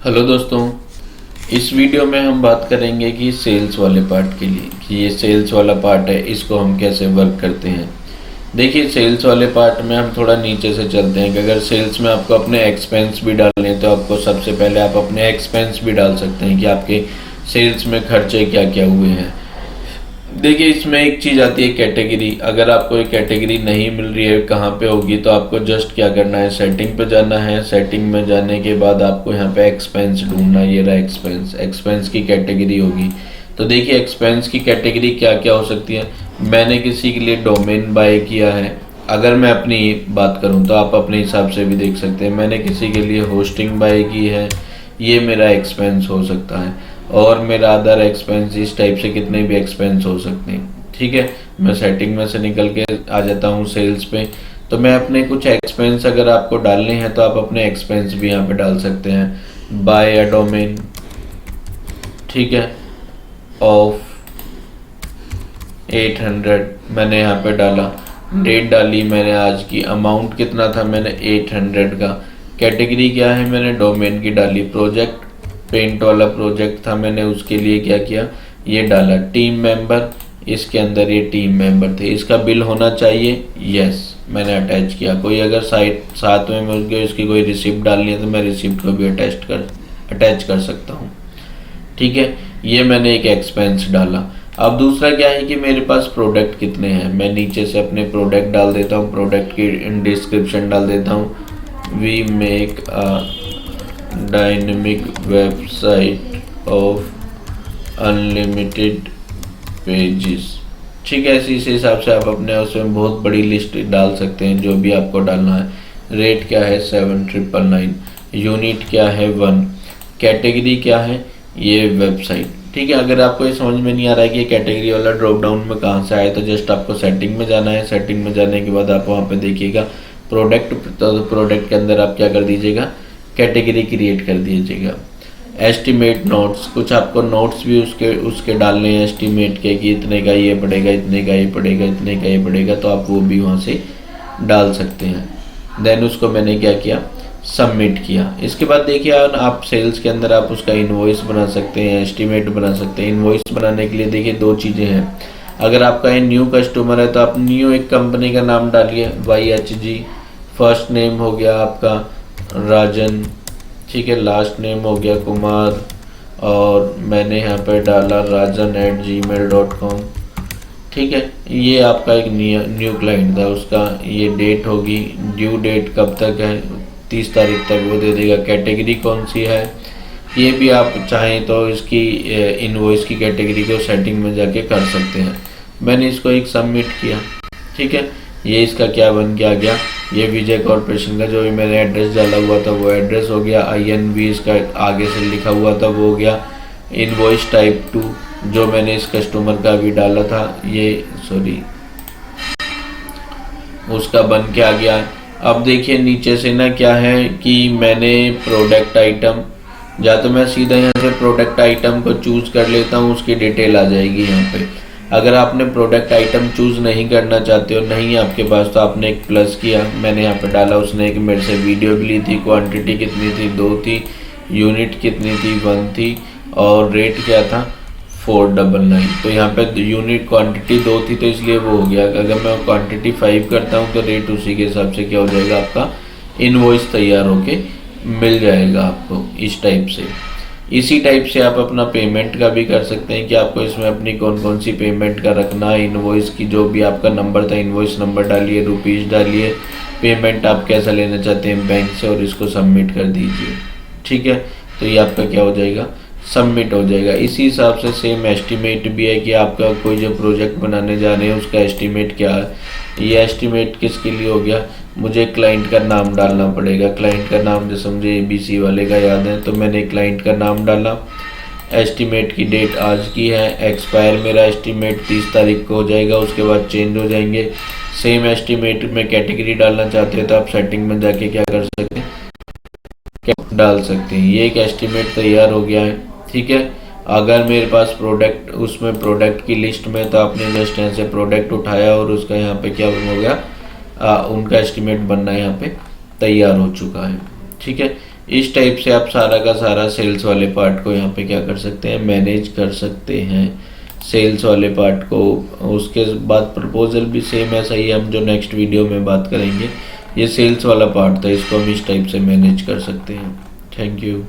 Hello दोस्तों, इस video में हम बात करेंगे कि सेल्स वाले पार्ट के लिए कि ये सेल्स वाला पार्ट है, इसको हम कैसे वर्क करते हैं। देखिए, सेल्स वाले पार्ट में हम थोड़ा नीचे से चलते हैं कि अगर सेल्स में आपको अपने एक्सपेंस भी डालने हैं तो आपको सबसे पहले आप अपने एक्सपेंस भी डाल सकते हैं कि आपके सेल्स में खर्चे क्या क्या हुए हैं। देखिए, इसमें एक चीज़ आती है कैटेगरी। अगर आपको एक कैटेगरी नहीं मिल रही है कहाँ पे होगी, तो आपको जस्ट क्या करना है, सेटिंग पे जाना है। सेटिंग में जाने के बाद आपको यहाँ पे एक्सपेंस ढूंढना है। ये रहा एक्सपेंस, एक्सपेंस की कैटेगरी होगी। तो देखिए, एक्सपेंस की कैटेगरी क्या क्या हो सकती है। मैंने किसी के लिए डोमेन बाय किया है। अगर मैं अपनी बात करूँ तो आप अपने हिसाब से भी देख सकते हैं। मैंने किसी के लिए होस्टिंग बाय की है, ये मेरा एक्सपेंस हो सकता है। और मेरा अदर एक्सपेंस, इस टाइप से कितने भी एक्सपेंस हो सकते हैं। ठीक है, मैं सेटिंग में से निकल के आ जाता हूँ सेल्स पे। तो मैं अपने कुछ एक्सपेंस अगर आपको डालने हैं तो आप अपने एक्सपेंस भी यहाँ पे डाल सकते हैं। बाय अ डोमेन, ठीक है, ऑफ 800 मैंने यहाँ पे डाला। डेट डाली मैंने आज की। अमाउंट कितना था, मैंने 800 का। कैटेगरी क्या है, मैंने डोमेन की डाली। प्रोजेक्ट पेंट वाला प्रोजेक्ट था, मैंने उसके लिए क्या किया, ये डाला। टीम मेंबर, इसके अंदर ये टीम मेंबर थे। इसका बिल होना चाहिए, यस, मैंने अटैच किया। कोई अगर साइट साथ में मुझे इसकी कोई रिसिप्ट डालनी है तो मैं रिसिप्ट को भी अटैच कर सकता हूँ। ठीक है, ये मैंने एक एक्सपेंस डाला। अब दूसरा क्या है कि मेरे पास प्रोडक्ट कितने हैं। मैं नीचे से अपने प्रोडक्ट डाल देता हूँ, प्रोडक्ट की डिस्क्रिप्शन डाल देता हूँ। We make dynamic website of unlimited pages. ठीक है, इसी हिसाब से आप अपने उसमें बहुत बड़ी लिस्ट डाल सकते हैं जो भी आपको डालना है। रेट क्या है, 7999। यूनिट क्या है, 1। कैटेगरी क्या है, ये वेबसाइट। ठीक है, अगर आपको ये समझ में नहीं आ रहा है कि ये कैटेगरी वाला ड्रॉप डाउन में कहाँ से आए, तो जस्ट आपको सेटिंग में जाना है। सेटिंग में जाने के बाद आप वहाँ पे देखिएगा प्रोडक्ट, तो प्रोडक्ट के अंदर आप क्या कर दीजिएगा, कैटेगरी क्रिएट कर दीजिएगा। एस्टिमेट नोट्स, कुछ आपको नोट्स भी उसके डालने हैं एस्टिमेट के कि इतने का ये पड़ेगा, इतने का ये पड़ेगा, इतने का ये पड़ेगा, तो आप वो भी वहाँ से डाल सकते हैं। देन उसको मैंने क्या किया, सबमिट किया। इसके बाद देखिए, आप सेल्स के अंदर आप उसका इनवॉइस बना सकते हैं, एस्टिमेट बना सकते हैं। इनवॉइस बनाने के लिए देखिए दो चीज़ें हैं। अगर आपका ये न्यू कस्टमर है तो आप न्यू एक कंपनी का नाम डालिए, YHG। फर्स्ट नेम हो गया आपका राजन, ठीक है, लास्ट नेम हो गया कुमार, और मैंने यहाँ पे डाला rajan@gmail.com। ठीक है, ये आपका एक न्यू क्लाइंट था, उसका ये डेट होगी, ड्यू डेट कब तक है, 30 तारीख तक वो दे देगा। कैटेगरी कौन सी है, ये भी आप चाहें तो इसकी इनवॉइस की कैटेगरी को सेटिंग में जाके कर सकते हैं। मैंने इसको एक सबमिट किया। ठीक है, ये इसका क्या बन के आ गया, ये विजय कॉर्पोरेशन का जो भी मैंने एड्रेस डाला हुआ था वो एड्रेस हो गया। INV इसका आगे से लिखा हुआ था वो हो गया। इनवॉइस टाइप 2 जो मैंने इस कस्टमर का भी डाला था, ये उसका बन के आ गया। अब देखिए नीचे से ना क्या है कि मैंने प्रोडक्ट आइटम, या तो मैं सीधा यहाँ से प्रोडक्ट आइटम को चूज कर लेता हूँ, उसकी डिटेल आ जाएगी यहाँ पे। अगर आपने प्रोडक्ट आइटम चूज नहीं करना चाहते हो, नहीं आपके पास, तो आपने एक प्लस किया, मैंने यहाँ पे डाला। उसने एक मेरे से वीडियो भी ली थी। क्वांटिटी कितनी थी, 2 थी। यूनिट कितनी थी, 1 थी। और रेट क्या था, 499। तो यहाँ पे यूनिट क्वांटिटी 2 थी तो इसलिए वो हो गया। अगर मैं क्वांटिटी 5 करता हूँ तो रेट उसी के हिसाब से क्या हो जाएगा, आपका इनवॉइस तैयार होके मिल जाएगा आपको इस टाइप से। इसी टाइप से आप अपना पेमेंट का भी कर सकते हैं कि आपको इसमें अपनी कौन कौन सी पेमेंट का रखना है। इनवॉइस की जो भी आपका नंबर था, इनवॉइस नंबर डालिए, रुपीज़ डालिए, पेमेंट आप कैसा लेना चाहते हैं बैंक से, और इसको सबमिट कर दीजिए। ठीक है, तो ये आपका क्या हो जाएगा, सबमिट हो जाएगा। इसी हिसाब से सेम एस्टिमेट भी है कि आपका कोई जो प्रोजेक्ट बनाने जा रहे हैं उसका एस्टिमेट क्या है। ये एस्टिमेट किसके लिए हो गया, मुझे क्लाइंट का नाम डालना पड़ेगा। क्लाइंट का नाम जैसे मुझे ABC वाले का याद है, तो मैंने क्लाइंट का नाम डाला। एस्टिमेट की डेट आज की है। एक्सपायर मेरा एस्टिमेट 30 तारीख को हो जाएगा, उसके बाद चेंज हो जाएंगे। सेम एस्टिमेट में कैटेगरी डालना चाहते हैं तो आप सेटिंग में जाके क्या कर सकते हैं, डाल सकते हैं। ये एक एस्टिमेट तैयार हो गया है। ठीक है, अगर मेरे पास प्रोडक्ट, उसमें प्रोडक्ट की लिस्ट में, तो आपने जस्ट यहाँ से प्रोडक्ट उठाया और उसका यहाँ पे क्या हो गया, उनका एस्टिमेट बनना यहाँ पे तैयार हो चुका है। ठीक है, इस टाइप से आप सारा का सारा सेल्स वाले पार्ट को यहाँ पे क्या कर सकते हैं, मैनेज कर सकते हैं सेल्स वाले पार्ट को। उसके बाद प्रपोजल भी सेम ऐसा ही हम जो नेक्स्ट वीडियो में बात करेंगे। ये सेल्स वाला पार्ट था, इसको हम इस टाइप से मैनेज कर सकते हैं। Thank you.